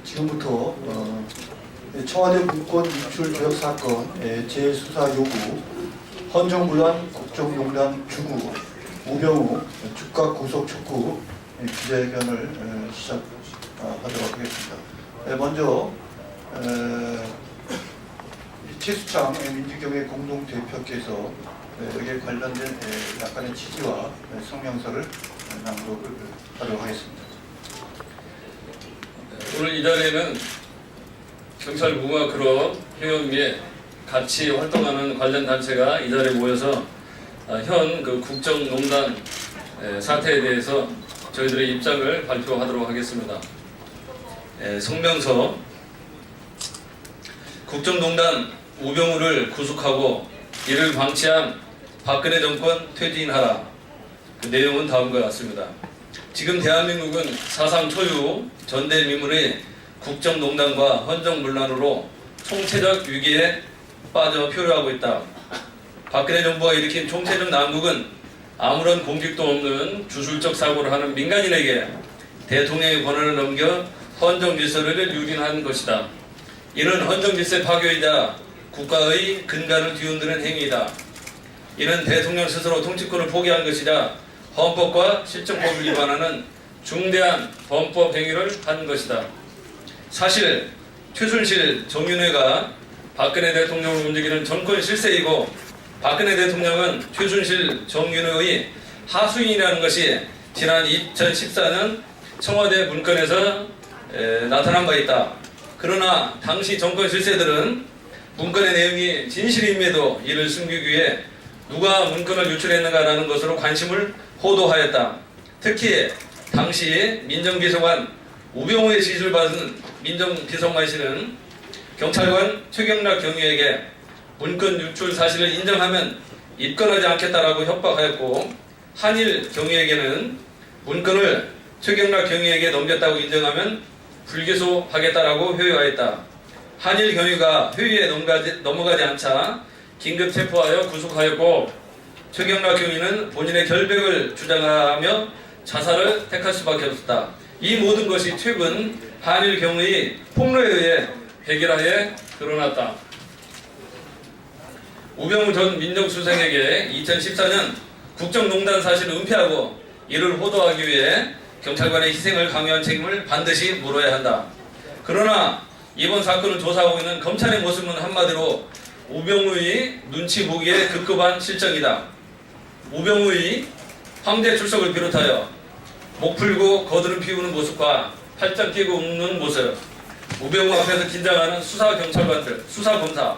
지금부터 청와대 문건 유출 개혁 사건 재수사 요구, 헌정문란 국정농단 주구, 우병우 즉각 구속 촉구 기자회견을 시작하도록 하겠습니다. 먼저 최수창 민주경의 공동대표께서 여기에 관련된 약간의 취지와 성명서를 낭독을 하도록 하겠습니다. 오늘 이 자리에는 경찰부와 그룹 회원에 같이 활동하는 관련 단체가 이 자리에 모여서 현 국정농단 사태에 대해서 저희들의 입장을 발표하도록 하겠습니다. 성명서. 국정농단 우병우를 구속하고 이를 방치한 박근혜 정권 퇴진하라. 그 내용은 다음과 같습니다. 지금 대한민국은 사상 초유 전대미문의 국정농단과 헌정문란으로 총체적 위기에 빠져 표류하고 있다. 박근혜 정부가 일으킨 총체적 난국은 아무런 공직도 없는 주술적 사고를 하는 민간인에게 대통령의 권한을 넘겨 헌정질서를 유린한 것이다. 이는 헌정질서 파괴이자 국가의 근간을 뒤흔드는 행위이다. 이는 대통령 스스로 통치권을 포기한 것이자 헌법과 실정법을 위반하는 중대한 범법 행위를 한 것이다. 사실 최순실, 정윤회가 박근혜 대통령을 움직이는 정권 실세이고 박근혜 대통령은 최순실, 정윤회의 하수인이라는 것이 지난 2014년 청와대 문건에서 나타난 바 있다. 그러나 당시 정권 실세들은 문건의 내용이 진실임에도 이를 숨기기 위해 누가 문건을 유출했는가라는 것으로 관심을 호도하였다. 특히 당시 민정비서관 우병우의 지시를 받은 민정비서관 씨는 경찰관 최경락 경위에게 문건 유출 사실을 인정하면 입건하지 않겠다라고 협박하였고, 한일 경위에게는 문건을 최경락 경위에게 넘겼다고 인정하면 불기소하겠다라고 회유하였다. 한일 경위가 회유에 넘어가지 않자 긴급 체포하여 구속하였고, 최경락 경위는 본인의 결백을 주장하며 자살을 택할 수밖에 없었다. 이 모든 것이 최근 한일 경위의 폭로에 의해 백일하에 드러났다. 우병우 전 민정수석에게 2014년 국정농단 사실을 은폐하고 이를 호도하기 위해 경찰관의 희생을 강요한 책임을 반드시 물어야 한다. 그러나 이번 사건을 조사하고 있는 검찰의 모습은 한마디로 우병우의 눈치 보기에 급급한 실정이다. 우병우의 황제 출석을 비롯하여 목 풀고 거드름 피우는 모습과 팔짱 끼고 웃는 모습, 우병우 앞에서 긴장하는 수사경찰관들, 수사검사,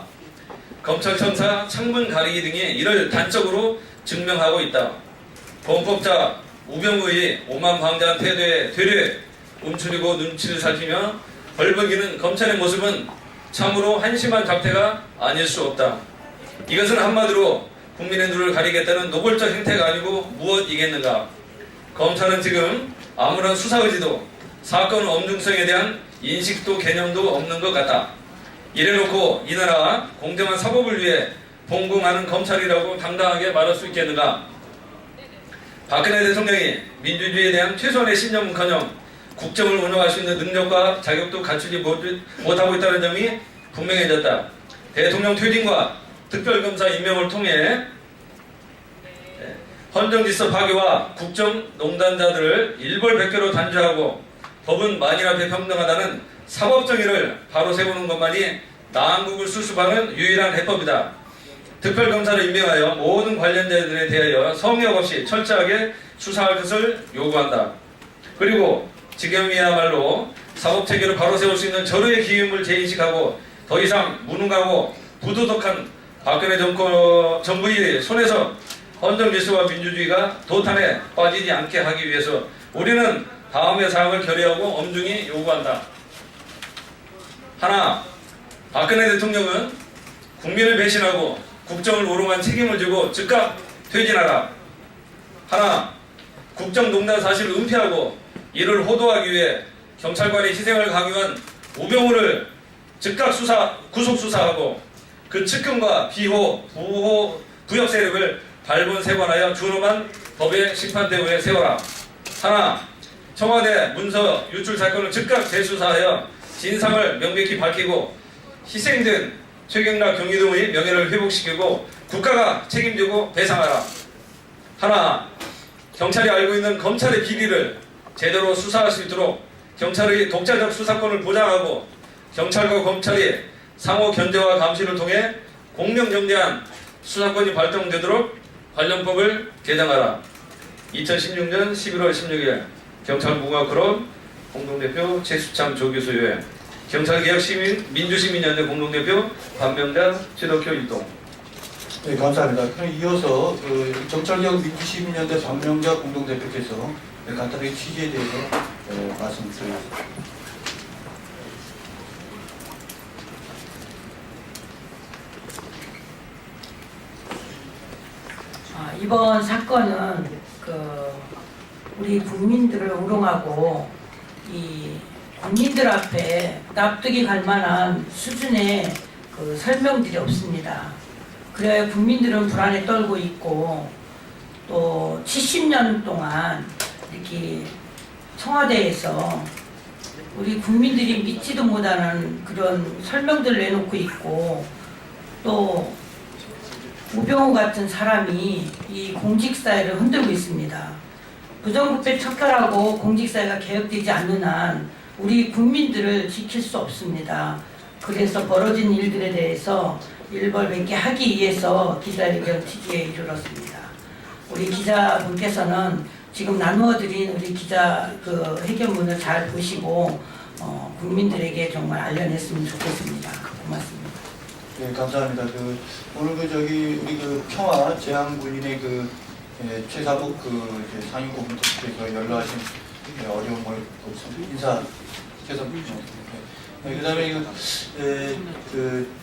검찰청사 창문 가리기 등이 이를 단적으로 증명하고 있다. 범법자 우병우의 오만방자한 태도에 되레 움츠리고 눈치를 살피며 벌벌기는 검찰의 모습은 참으로 한심한 작태가 아닐 수 없다. 이것은 한마디로 국민의 눈을 가리겠다는 노골적 행태가 아니고 무엇이겠는가. 검찰은 지금 아무런 수사 의지도 사건 엄중성에 대한 인식도 개념도 없는 것 같다. 이래놓고 이 나라 공정한 사법을 위해 봉공하는 검찰이라고 당당하게 말할 수 있겠는가. 박근혜 대통령이 민주주의에 대한 최소한의 신념은커녕 국정을 운영할 수 있는 능력과 자격도 갖추지 못하고 있다는 점이 분명해졌다. 대통령 퇴진과 특별검사 임명을 통해 헌정질서 파괴와 국정농단자들을 일벌백계로 단죄하고 법은 만인 앞에 평등하다는 사법정의를 바로 세우는 것만이 난국을 수습하는 유일한 해법이다. 특별검사를 임명하여 모든 관련자들에 대하여 성역 없이 철저하게 수사할 것을 요구한다. 그리고 지금이야말로 사법체계를 바로 세울 수 있는 절호의 기회임을 재인식하고 더 이상 무능하고 부도덕한 박근혜 정부의 손에서 헌정질서와 민주주의가 도탄에 빠지지 않게 하기 위해서 우리는 다음의 사항을 결의하고 엄중히 요구한다. 하나, 박근혜 대통령은 국민을 배신하고 국정을 오롱한 책임을 지고 즉각 퇴진하라. 하나, 국정농단 사실을 은폐하고 이를 호도하기 위해 경찰관의 희생을 강요한 우병우를 즉각 구속 수사하고 그 측근과 비호, 부호, 부역 세력을 발본 세관하여 준엄한 법의 심판대우에 세워라. 하나, 청와대 문서 유출 사건을 즉각 재수사하여 진상을 명백히 밝히고 희생된 최경락 경위 등의 명예를 회복시키고 국가가 책임지고 배상하라. 하나, 경찰이 알고 있는 검찰의 비리를 제대로 수사할 수 있도록 경찰의 독자적 수사권을 보장하고 경찰과 검찰이 상호 견제와 감시를 통해 공명정대한 수사권이 발동되도록 관련법을 개정하라. 2016년 11월 16일 경찰공화국으로 공동대표 최수참 조교수의 경찰개혁시민 민주시민연대 공동대표 반명자 최덕효 일동. 네, 감사합니다. 그럼 이어서 경찰개혁 민주시민연대 반명자 공동대표께서 간단하게 취지에 대해서 말씀드리겠습니다. 이번 사건은 우리 국민들을 우롱하고 이 국민들 앞에 납득이 갈 만한 수준의 설명들이 없습니다. 그래 국민들은 불안에 떨고 있고 또 70년 동안 이렇게 청와대에서 우리 국민들이 믿지도 못하는 그런 설명들을 내놓고 있고 또 우병우 같은 사람이 이 공직사회를 흔들고 있습니다. 부정부패 척결하고 공직사회가 개혁되지 않는 한 우리 국민들을 지킬 수 없습니다. 그래서 벌어진 일들에 대해서 일벌백계 하기 위해서 기자회견 취지에 이르렀습니다. 우리 기자분께서는 지금 나누어드린 우리 기자 회견문을 잘 보시고 국민들에게 정말 알려냈으면 좋겠습니다. 고맙습니다. 네, 감사합니다. 오늘 우리 평화 재앙군인의 최사복 상임고문께서 연락하신 어려운 인사 계속. 네, 그다음에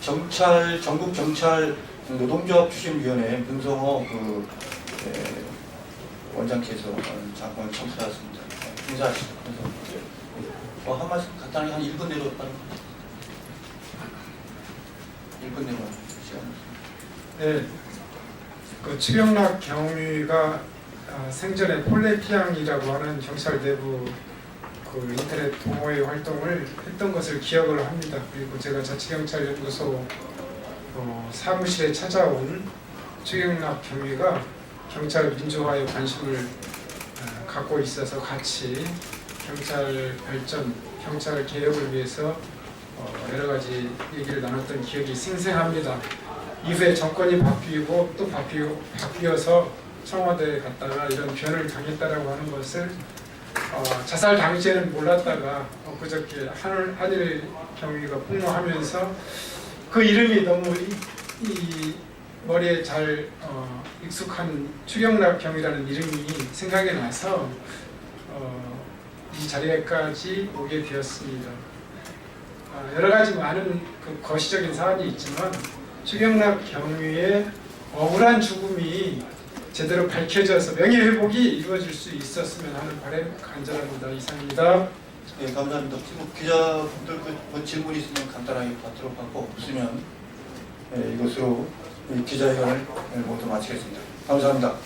전국 경찰 노동조합 추진위원회 문성호 원장께서 잠깐 청취하셨습니다. 인사하시죠. 한 말씀 간단하게 한 1분 내로 하는 1분 내로 시간. 네, 최경락 경위가 생전에 폴레피앙이라고 하는 경찰 내부 인터넷 동호회 활동을 했던 것을 기억을 합니다. 그리고 제가 자치경찰연구소 사무실에 찾아온 최경락 경위가 경찰 민주화에 관심을 갖고 있어서 같이 경찰 발전, 경찰 개혁을 위해서 여러 가지 얘기를 나눴던 기억이 생생합니다. 이후에 정권이 바뀌고 또 바뀌어서 청와대에 갔다가 이런 변을 당했다라고 하는 것을 자살 당시에는 몰랐다가 그저께 한일 경위가 폭로하면서 그 이름이 너무 이 머리에 잘 익숙한 최경락 경위라는 이름이 생각이 나서 이 자리에까지 오게 되었습니다. 여러 가지 많은 거시적인 사안이 있지만 최경락 경위의 억울한 죽음이 제대로 밝혀져서 명예회복이 이루어질 수 있었으면 하는 바람 간절합니다. 이상입니다. 네, 감사합니다. 기자분들 질문 있으면 간단하게 받도록 하고 없으면 이것으로 기자회견을 모두 마치겠습니다. 감사합니다.